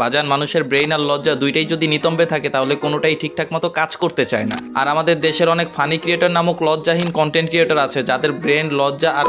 বাজান মানুষের ব্রেইন আর লজ্জা দুইটাই যদি নিতম্বে থাকে তাহলে কোনোটাই ঠিকঠাক মতো কাজ করতে চায় না। আর আমাদের দেশের অনেক ফানি ক্রিয়েটর নামক লজ্জাহীন কন্টেন্ট ক্রিয়েটর আছে যাদের ব্রেন, লজ্জা আর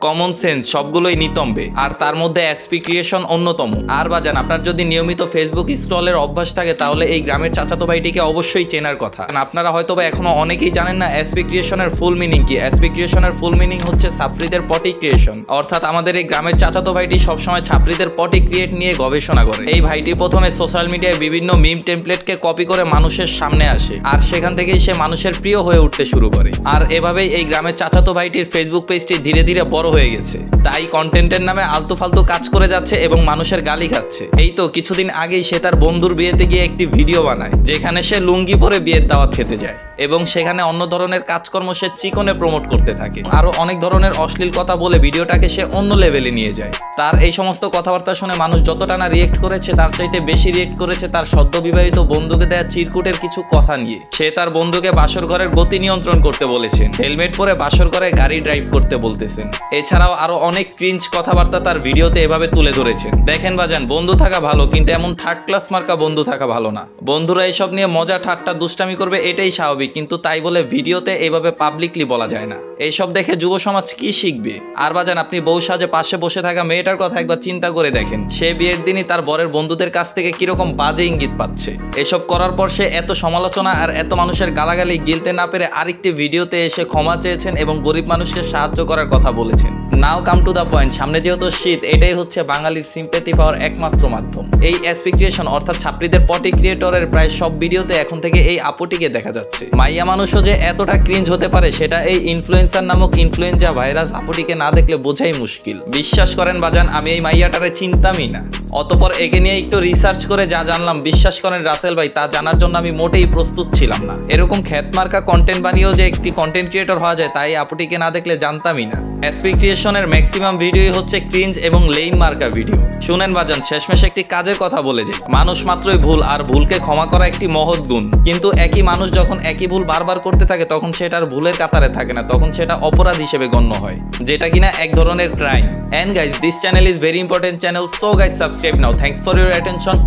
কমন সেন্স সবগুলোই নিতম্বে, আর তার মধ্যে এসপি ক্রিয়েশন অন্যতম। আর বাজান আপনার যদি নিয়মিত ফেসবুক স্ক্রলের অভ্যাস থাকে তাহলে এই গ্রামের চাচাতো ভাইটিকে অবশ্যই চেনার কথা। আপনারা হয়তো বা এখনো অনেকেই জানেন না এসপি ক্রিয়েশনের ফুল মিনিং কি। এসপি ক্রিয়েশনের ফুল মিনিং হচ্ছে ছাত্রীদের পটি ক্রিয়েশন, অর্থাৎ আমাদের এই গ্রামের চাচাতো ভাইটি সবসময় ছাত্রীদের পটি ক্রিয়েট নিয়ে গবেষণা করে। এই ভাইটি প্রথমে সোশ্যাল মিডিয়ায় বিভিন্ন মিম টেমপ্লেটকে কপি করে মানুষের সামনে আসে, আর সেখান থেকেই সে মানুষের প্রিয় হয়ে উঠতে শুরু করে। আর এভাবেই এই গ্রামের চাচাতো ভাইটির ফেসবুক পেজটি ধীরে ধীরে বড় হয়ে গেছে, তাই কন্টেন্টের নামে আলতু ফালতু কাজ করে যাচ্ছে এবং মানুষের গালি খাচ্ছে। এই তো কিছুদিন আগেই সে তার বন্ধুর বিয়েতে গিয়ে একটি ভিডিও বানায় যেখানে সে লুঙ্গি পরে বিয়ের দাওয়াত খেতে যায় এবং সেখানে অন্য ধরনের কাজকর্ম সে চিকনে প্রমোট করতে থাকে। আরো অনেক ধরনের অশ্লীল কথা বলে ভিডিওটাকে সে অন্য লেভেলে নিয়ে যায়। তার এই সমস্ত কথাবার্তা শুনে মানুষ যতটা না রিয়েক্ট করেছে তার চাইতে বেশি রিয়েক্ট করেছে তার সদ্য বিবাহিত বন্ধুকে দেয়া চিরকুটের কিছু কথা নিয়ে। সে তার বন্ধুকে বাসর ঘরের গতি নিয়ন্ত্রণ করতে বলেছেন, হেলমেট পরে বাসর ঘরে গাড়ি ড্রাইভ করতে বলতেছেন। এছাড়াও আরো অনেক ক্রিঞ্জ কথাবার্তা তার ভিডিওতে এভাবে তুলে ধরেছেন। দেখেন বাজান, বন্ধু থাকা ভালো কিন্তু এমন থার্ড ক্লাস মার্কা বন্ধু থাকা ভালো না। বন্ধুরা এইসব নিয়ে মজা ঠাট্টা দুষ্টামি করবে এটাই স্বাভাবিক, কিন্তু তাই বলে ভিডিওতে এইভাবে পাবলিকলি বলা যায় না। এইসব দেখে যুব সমাজ কি শিখবে? আর বাজান আপনি বউ সাজে পাশে বসে থাকা মেয়েটার কথা একবার চিন্তা করে দেখেন, সে বিয়ের দিনই তার বরের বন্ধুদের কাছ থেকে কিরকম বাজে ইঙ্গিত পাচ্ছে। এসব করার পর সে এত সমালোচনা আর এত মানুষের গালাগালি গিলতে না পেরে আরেকটি ভিডিওতে এসে ক্ষমা চেয়েছেন এবং গরিব মানুষকে সাহায্য করার কথা বলেছেন। নাও কাম টু দা পয়েন্ট, সামনে যেহেতু শীত, এটাই হচ্ছে বাঙালির সিম্প্যাথি পাওয়ার একমাত্র মাধ্যম। এই এসপি ক্রিয়েশন অর্থাৎ ছাত্রীদের পটি ক্রিয়েটরের প্রায় সব ভিডিওতে এখন থেকে এই আপুটিকে দেখা যাচ্ছে। মাইয়া মানুষও যে এতটা ক্রিঞ্জ হতে পারে সেটা এই ইনফ্লুয়েন্সার নামক ইনফ্লুয়েঞ্জা ভাইরাস আপুটিকে না দেখলে বোঝাই মুশকিল। বিশ্বাস করেন বাজান, আমি এই মাইয়াটারে চিনতামই না, অতপর একে নিয়ে একটু রিসার্চ করে যা জানলাম, বিশ্বাস করেন রাসেল ভাই, তা জানার জন্য আমি মোটেই প্রস্তুত ছিলাম না। এরকম খ্যাতমার্কা কন্টেন্ট বানিয়েও যে একটি কন্টেন্ট ক্রিয়েটর হওয়া যায় তাই আপুটিকে না দেখলে জানতামই না। এসপি ক্রিয়েশনের ম্যাক্সিমাম ভিডিওই হচ্ছে ক্রিঞ্জ এবং লেইম মার্কা ভিডিও। শুনেন বাজান, শেষমেশ একটি কাজের কথা বলে যাই, মানুষ মাত্রই ভুল, আর ভুলকে ক্ষমা করা একটি মহৎ গুণ। কিন্তু একই মানুষ যখন একই ভুল বারবার করতে থাকে তখন সেটার ভুলের কাতারে থাকে না, তখন সেটা অপরাধ হিসেবে গণ্য হয়, যেটা কিনা এক ধরনের crime. And guys, this channel is very important channel, so guys subscribe now. Thanks for your attention.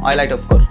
I light of course.